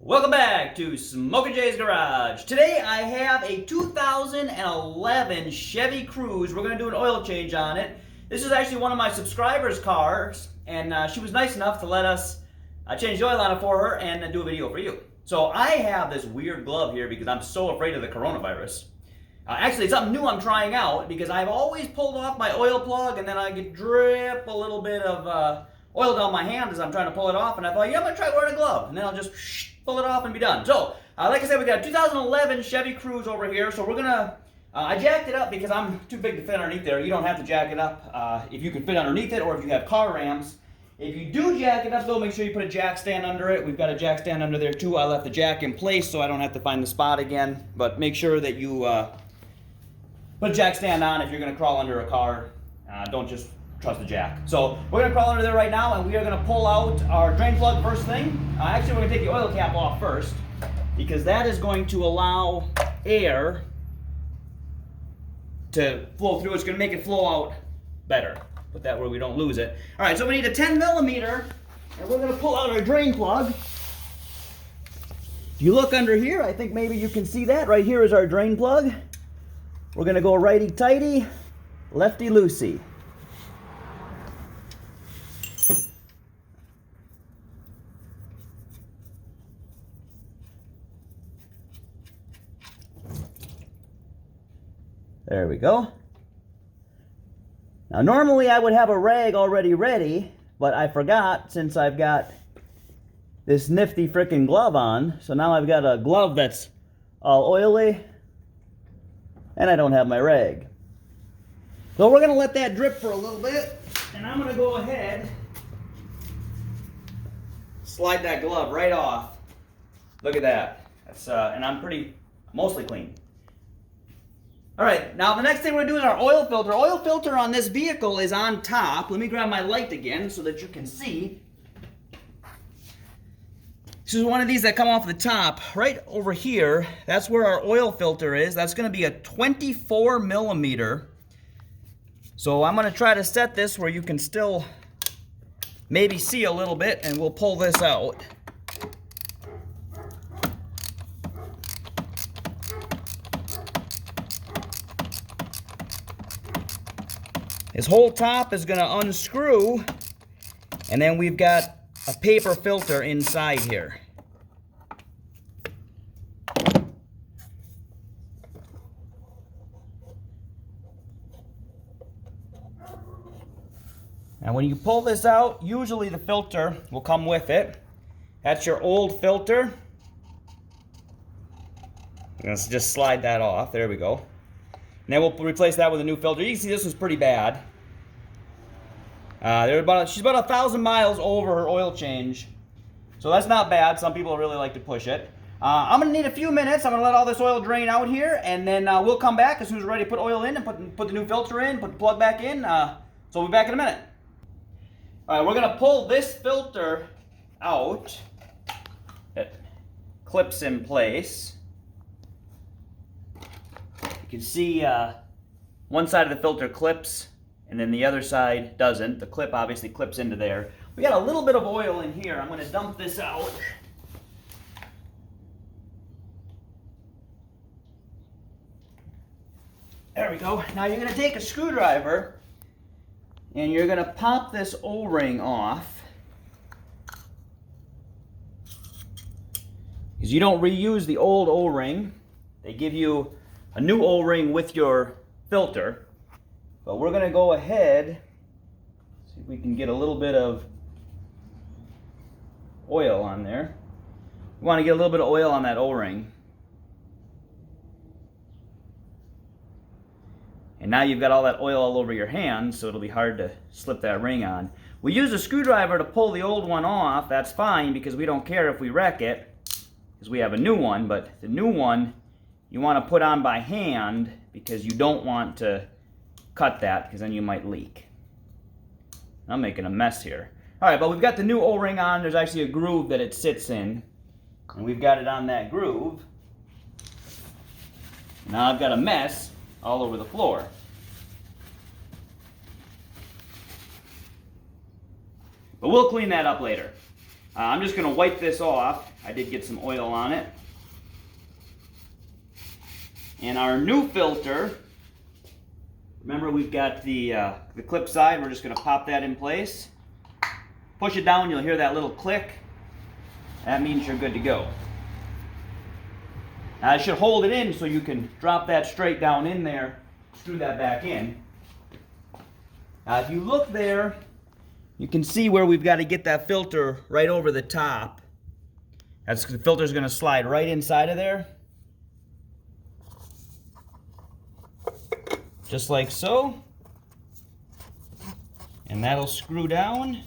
Welcome back to Smok'n Jay's Garage. Today I have a 2011 Chevy Cruze. We're going to do an oil change on it. This is actually one of my subscribers' cars, and she was nice enough to let us change the oil on it for her and do a video for you. So I have this weird glove here because I'm so afraid of the coronavirus. Actually, it's something new I'm trying out because I've always pulled off my oil plug and then I get drip a little bit of oil down my hand as I'm trying to pull it off, and I thought, yeah, I'm going to try wearing a glove, and then I'll just pull it off and be done. So, like I said, we got a 2011 Chevy Cruze over here, so we're going to, I jacked it up because I'm too big to fit underneath there. You don't have to jack it up if you can fit underneath it or if you have car ramps. If you do jack it up, though, make sure you put a jack stand under it. We've got a jack stand under there, too. I left the jack in place so I don't have to find the spot again, but make sure that you put a jack stand on if you're going to crawl under a car. Don't just trust the jack. So we're going to crawl under there right now, and we are going to pull out our drain plug first thing. Actually, we're going to take the oil cap off first because that is going to allow air to flow through. It's going to make it flow out better. Put that where we don't lose it. All right, so we need a 10 millimeter, and we're going to pull out our drain plug. If you look under here, I think maybe you can see that. Right here is our drain plug. We're going to go righty-tighty, lefty-loosey. There we go. Now normally I would have a rag already ready, but I forgot since I've got this nifty frickin' glove on. So now I've got a glove that's all oily, and I don't have my rag. So we're gonna let that drip for a little bit, and I'm gonna go ahead, slide that glove right off. Look at that. That's and I'm mostly clean. All right, now the next thing we're going to do is our oil filter. Oil filter on this vehicle is on top. Let me grab my light again so that you can see. This is one of these that come off the top. Right over here, that's where our oil filter is. That's going to be a 24 millimeter. So I'm going to try to set this where you can still maybe see a little bit, and we'll pull this out. This whole top is going to unscrew, and then we've got a paper filter inside here. And when you pull this out, usually the filter will come with it. That's your old filter. Let's just slide that off. There we go. And then we'll replace that with a new filter. You can see this was pretty bad. She's about 1,000 miles over her oil change. So that's not bad. Some people really like to push it. I'm going to need a few minutes. I'm going to let all this oil drain out here, and then we'll come back as soon as we're ready to put oil in and put the new filter in, put the plug back in. So we'll be back in a minute. All right, we're going to pull this filter out. It clips in place. You can see one side of the filter clips, and then the other side doesn't. The clip obviously clips into there. We got a little bit of oil in here. I'm going to dump this out. There we go. Now you're going to take a screwdriver, and you're going to pop this O-ring off. Because you don't reuse the old O-ring. They give you a new O-ring with your filter, but we're going to go ahead, see if we can get a little bit of oil on there. We want to get a little bit of oil on that O-ring. And now you've got all that oil all over your hands, so it'll be hard to slip that ring on. We use a screwdriver to pull the old one off. That's fine because we don't care if we wreck it because we have a new one, but the new one you want to put on by hand because you don't want to cut that because then you might leak. I'm making a mess here. All right, but we've got the new O-ring on. There's actually a groove that it sits in, and we've got it on that groove. Now I've got a mess all over the floor. But we'll clean that up later. I'm just going to wipe this off. I did get some oil on it. And our new filter, remember we've got the clip side. We're just going to pop that in place. Push it down, you'll hear that little click. That means you're good to go. Now I should hold it in so you can drop that straight down in there, screw that back in. Now if you look there, you can see where we've got to get that filter right over the top. The filter's going to slide right inside of there. Just like so. And that'll screw down.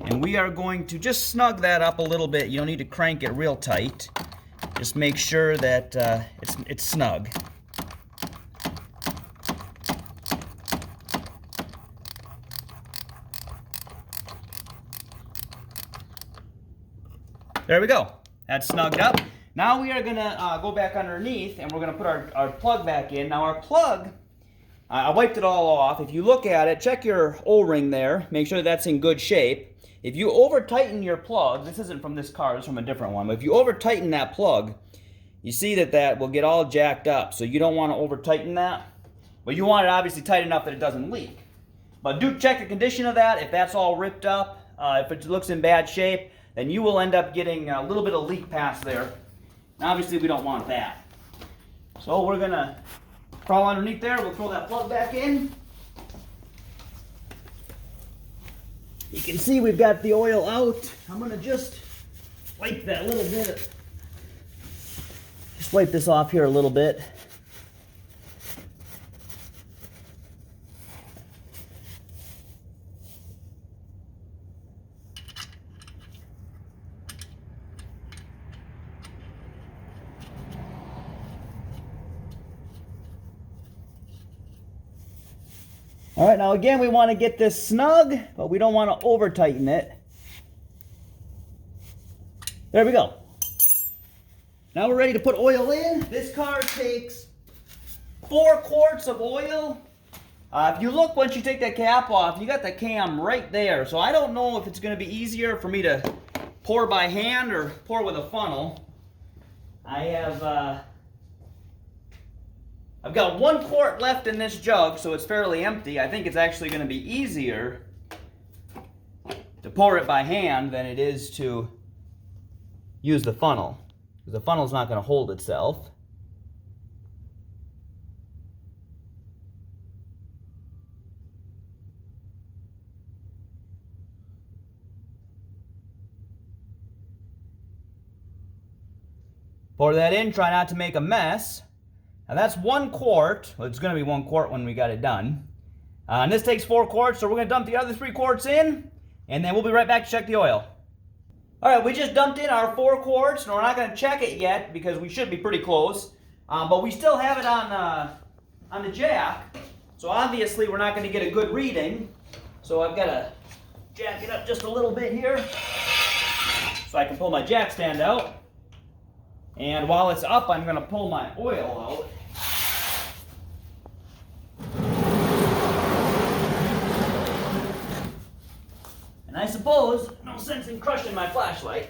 And we are going to just snug that up a little bit. You don't need to crank it real tight. Just make sure that it's snug. There we go. That's snugged up. Now we are going to go back underneath and we're going to put our plug back in. Now our plug, I wiped it all off. If you look at it, check your O-ring there. Make sure that's in good shape. If you over-tighten your plug, this isn't from this car, this is from a different one, but if you over-tighten that plug, you see that will get all jacked up. So you don't want to over-tighten that. But you want it obviously tight enough that it doesn't leak. But do check the condition of that. If that's all ripped up, if it looks in bad shape, then you will end up getting a little bit of leak pass there. And obviously we don't want that. So we're going to crawl underneath there. We'll throw that plug back in. You can see we've got the oil out. I'm going to just wipe that little bit. Just wipe this off here a little bit. All right, now again, we want to get this snug, but we don't want to over tighten it. There we go. Now we're ready to put oil in. This car takes 4 quarts of oil. If you look, once you take that cap off, you got the cam right there. So I don't know if it's going to be easier for me to pour by hand or pour with a funnel. I've got 1 quart left in this jug, so it's fairly empty. I think it's actually going to be easier to pour it by hand than it is to use the funnel, because the funnel's not going to hold itself. Pour that in, try not to make a mess. Now that's 1 quart. Well, it's going to be 1 quart when we got it done. And this takes 4 quarts, so we're going to dump the other 3 quarts in, and then we'll be right back to check the oil. All right, we just dumped in our 4 quarts, and we're not going to check it yet because we should be pretty close. But we still have it on the jack, so obviously we're not going to get a good reading. So I've got to jack it up just a little bit here so I can pull my jack stand out. And while it's up, I'm going to pull my oil out. And I suppose no sense in crushing my flashlight.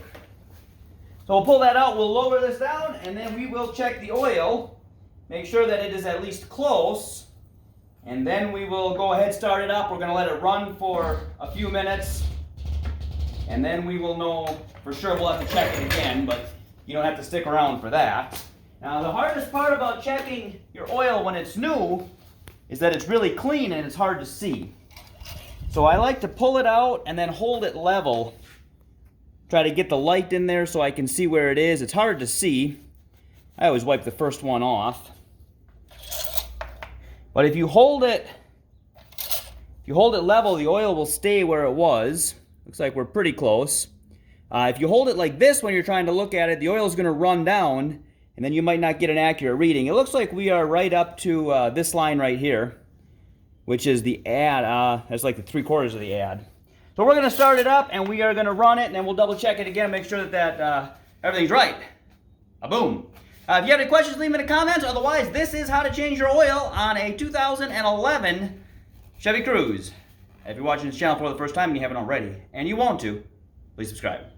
So we'll pull that out, we'll lower this down, and then we will check the oil. Make sure that it is at least close. And then we will go ahead, start it up. We're going to let it run for a few minutes. And then we will know for sure. We'll have to check it again, but you don't have to stick around for that. Now the hardest part about checking your oil when it's new is that it's really clean and it's hard to see. So I like to pull it out and then hold it level. Try to get the light in there so I can see where it is. It's hard to see. I always wipe the first one off. But if you hold it level, the oil will stay where it was. Looks like we're pretty close. If you hold it like this when you're trying to look at it, the oil is going to run down, and then you might not get an accurate reading. It looks like we are right up to this line right here, which is the add. That's like the 3/4 of the add. So we're going to start it up, and we are going to run it, and then we'll double check it again, make sure that everything's right. Boom. If you have any questions, leave them in the comments. Otherwise, this is how to change your oil on a 2011 Chevy Cruze. If you're watching this channel for the first time and you haven't already, and you want to, Please subscribe.